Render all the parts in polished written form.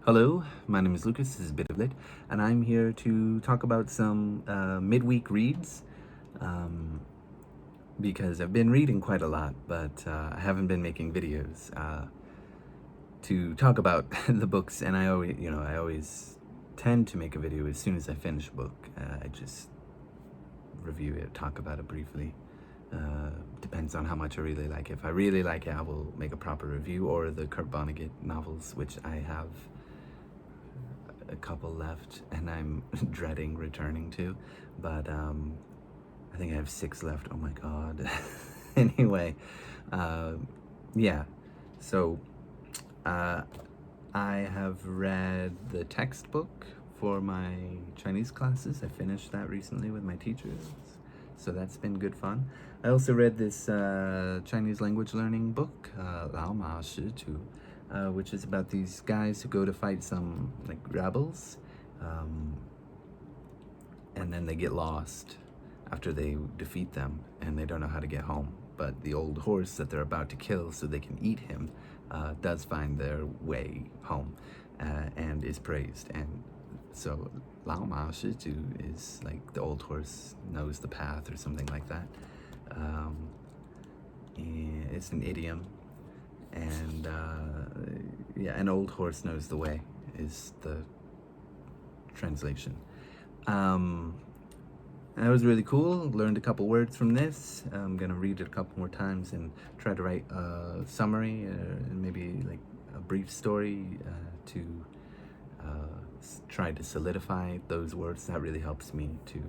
Hello, my name is Lucas, this is Bit of Lit, and I'm here to talk about some midweek reads because I've been reading quite a lot, but I haven't been making videos to talk about the books, and I always tend to make a video as soon as I finish a book. I just review it, talk about it briefly. Depends on how much I really like it. If I really like it, I will make a proper review, or the Kurt Vonnegut novels, which I have a couple left and I'm dreading returning to, but I think I have 6 left. Oh my god. Anyway, yeah, so I have read the textbook for my Chinese classes. I finished that recently with my teachers, so that's been good fun. I also read this Chinese language learning book, Lao Ma Shi Tu, which is about these guys who go to fight some like rebels, and then they get lost after they defeat them, and they don't know how to get home. But the old horse that they're about to kill so they can eat him does find their way home and is praised. And so Lao Ma Shi Tu is like the old horse knows the path or something like that. It's an idiom, and yeah, an old horse knows the way is the translation. That was really cool. Learned a couple words from this. I'm gonna read it a couple more times and try to write a summary and maybe like a brief story to try to solidify those words. That really helps me to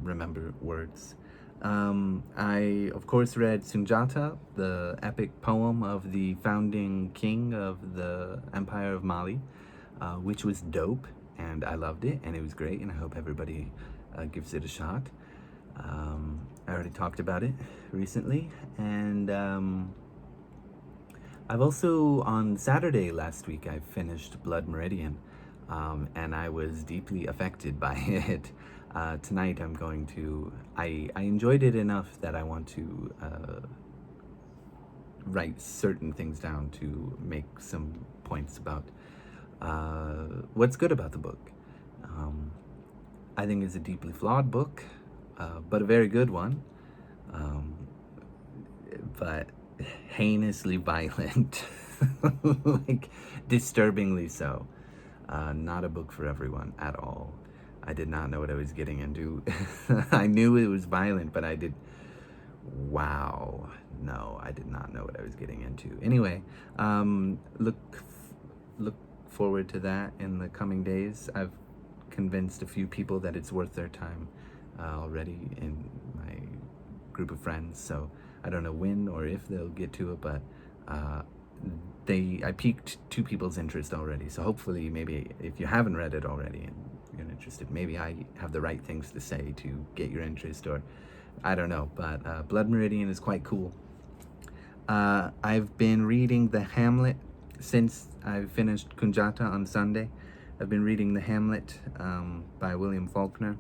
remember words. I, of course, read Kundiata, the epic poem of the founding king of the Empire of Mali, which was dope, and I loved it, and it was great, and I hope everybody gives it a shot. I already talked about it recently, and I've also, on Saturday last week, I finished Blood Meridian, and I was deeply affected by it. Tonight I'm going to, I enjoyed it enough that I want to write certain things down to make some points about what's good about the book. I think it's a deeply flawed book, but a very good one, but heinously violent, like disturbingly so. Not a book for everyone at all. I did not know what I was getting into. I knew it was violent, but I did not know what I was getting into. Anyway, look forward to that in the coming days. I've convinced a few people that it's worth their time already in my group of friends, so I don't know when or if they'll get to it, but I piqued 2 people's interest already, so hopefully maybe if you haven't read it already and you're interested, maybe I have the right things to say to get your interest, or I don't know, but Blood Meridian is quite cool. I've been reading the Hamlet since I finished Kundiata on Sunday. I've been reading the Hamlet by William Faulkner.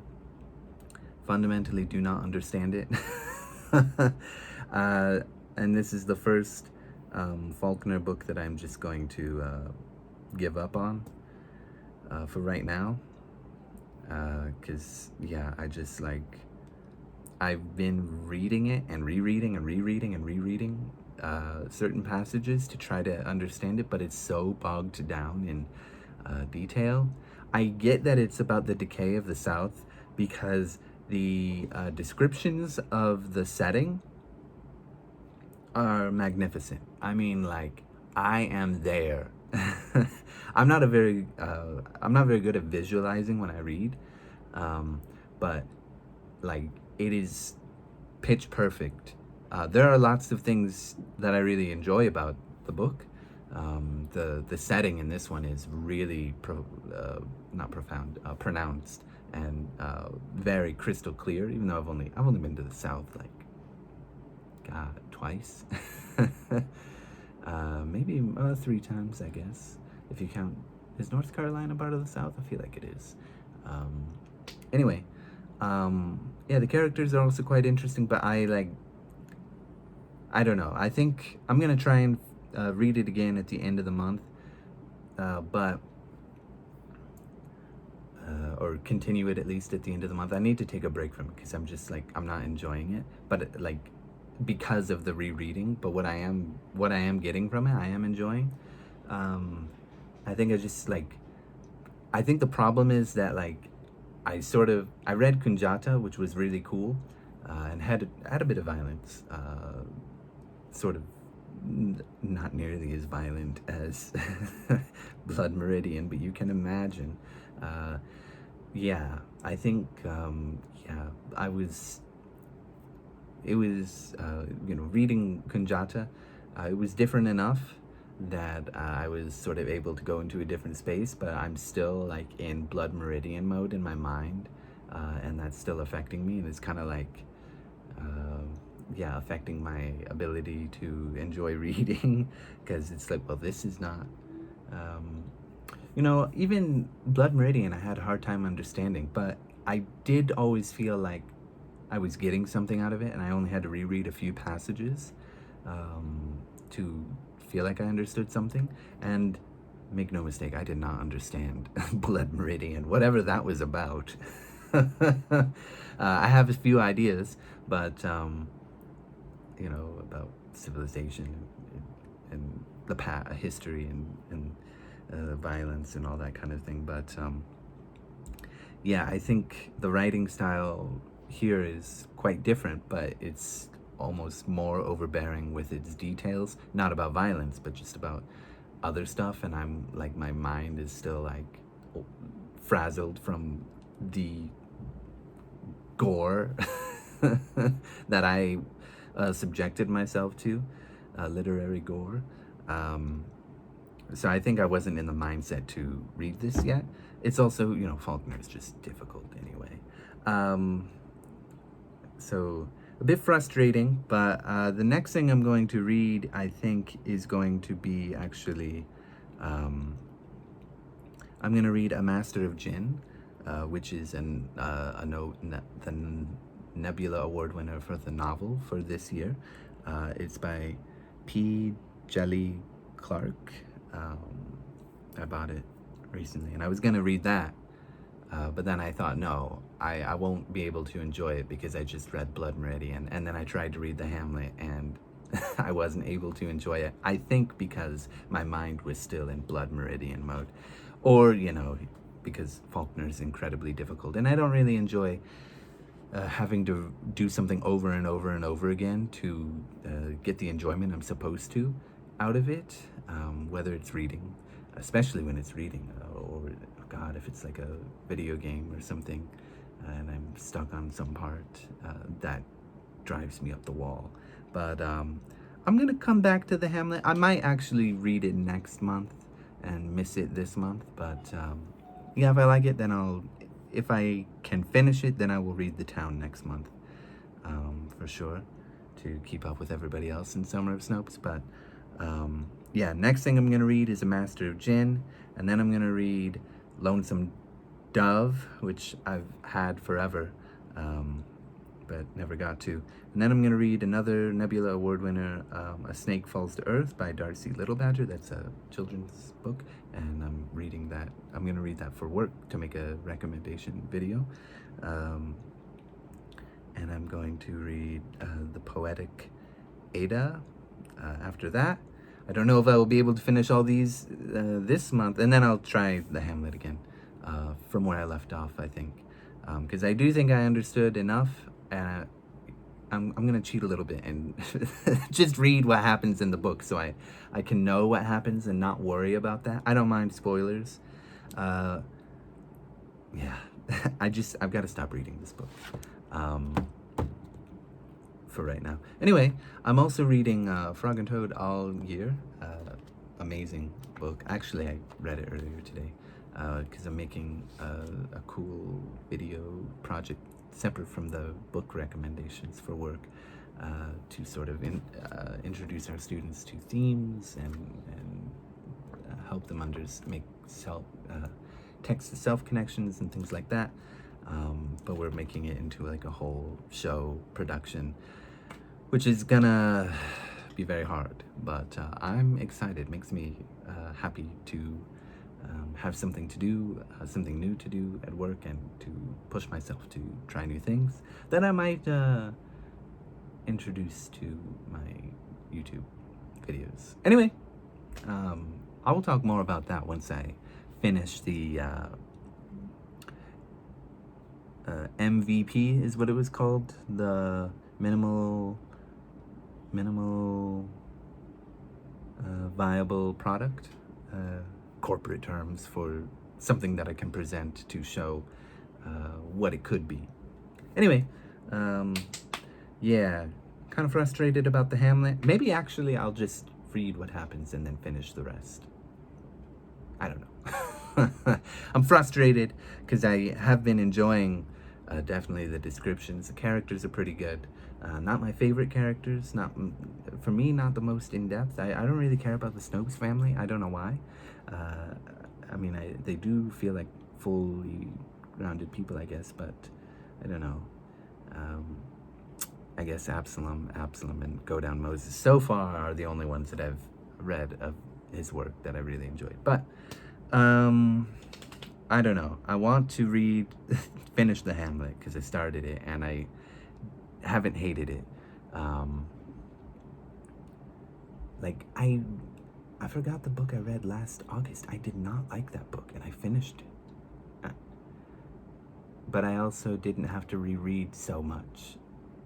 Fundamentally do not understand it. And this is the first Faulkner book that I'm just going to give up on for right now. Because, yeah, I've been reading it and rereading and rereading and rereading certain passages to try to understand it, but it's so bogged down in detail. I get that it's about the decay of the South because the descriptions of the setting are magnificent. I mean, like, I am there. I'm not very good at visualizing when I read, but like it is pitch perfect. There are lots of things that I really enjoy about the book. The setting in this one is really pronounced and very crystal clear. Even though I've only been to the South twice. Maybe 3 times, I guess, if you count. Is North Carolina part of the South? I feel like it is. Anyway, yeah, the characters are also quite interesting, but I don't know. I think I'm gonna try and read it again at the end of the month, but or continue it at least at the end of the month. I need to take a break from it because I'm just like, I'm not enjoying it, but like because of the rereading. But what I am getting from it, I am enjoying. I think I think the problem is that like I read Kundiata, which was really cool, and had a bit of violence, sort of not nearly as violent as Blood Meridian, but you can imagine. Yeah, I think yeah, it was reading Kundiata, it was different enough that I was sort of able to go into a different space, but I'm still like in Blood Meridian mode in my mind, and that's still affecting me, and it's kind of like yeah, affecting my ability to enjoy reading, because it's like, well, this is not even Blood Meridian I had a hard time understanding, but I did always feel like I was getting something out of it, and I only had to reread a few passages to feel like I understood something. And make no mistake, I did not understand Blood Meridian, whatever that was about. I have a few ideas, but about civilization and the history and violence and all that kind of thing. But yeah, I think the writing style here is quite different, but it's almost more overbearing with its details, not about violence, but just about other stuff. And I'm like, my mind is still like frazzled from the gore that I subjected myself to, literary gore. So I think I wasn't in the mindset to read this yet. It's also, Faulkner is just difficult anyway. So a bit frustrating, but the next thing I'm going to read, I think, is going to be actually, I'm going to read A Master of Jinn, which is the Nebula Award winner for the novel for this year. It's by P. Jelly Clark. I bought it recently, and I was going to read that, but then I thought, no, I won't be able to enjoy it because I just read Blood Meridian, and then I tried to read the Hamlet, and I wasn't able to enjoy it. I think because my mind was still in Blood Meridian mode, or, because Faulkner is incredibly difficult, and I don't really enjoy having to do something over and over and over again to get the enjoyment I'm supposed to out of it, whether it's reading, especially when it's reading, or God, if it's like a video game or something, and I'm stuck on some part, that drives me up the wall. But I'm gonna come back to the Hamlet. I might actually read it next month and miss it this month, but yeah, if I like it, then if I can finish it, then I will read The Town next month, for sure, to keep up with everybody else in Summer of Snopes. But yeah, next thing I'm going to read is A Master of Jinn, and then I'm going to read Lonesome Dove, which I've had forever, but never got to. And then I'm going to read another Nebula Award winner, A Snake Falls to Earth by Darcy Littlebadger. That's a children's book, and I'm reading that. I'm going to read that for work to make a recommendation video. And I'm going to read The Poetic Ada after that. I don't know if I will be able to finish all these this month, and then I'll try the Hamlet again from where I left off, I think, because I do think I understood enough, and I'm gonna cheat a little bit and just read what happens in the book, so I can know what happens and not worry about that. I don't mind spoilers. Yeah, I've got to stop reading this book for right now. Anyway, I'm also reading Frog and Toad All Year. Amazing book. Actually, I read it earlier today because I'm making a cool video project separate from the book recommendations for work to sort of introduce our students to themes and help them make text-to-self connections and things like that. But we're making it into like a whole show production, which is gonna be very hard, but I'm excited. It makes me happy to have something to do, something new to do at work, and to push myself to try new things that I might introduce to my YouTube videos. Anyway, I will talk more about that once I finish the MVP is what it was called, the minimal viable product, corporate terms for something that I can present to show what it could be. Anyway, yeah, kind of frustrated about the Hamlet. Maybe actually I'll just read what happens and then finish the rest. I don't know. I'm frustrated because I have been enjoying definitely the descriptions. The characters are pretty good. Not my favorite characters. Not for me. Not the most in depth. I don't really care about the Snopes family. I don't know why. I mean, they do feel like fully grounded people, I guess, but I don't know. I guess Absalom, and Go Down Moses so far are the only ones that I've read of his work that I really enjoyed. But I don't know. I want to finish the Hamlet because I started it and I haven't hated it. Like I forgot the book I read last August. I did not like that book and I finished it. But I also didn't have to reread so much.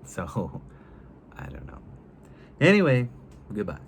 So I don't know. Anyway, goodbye.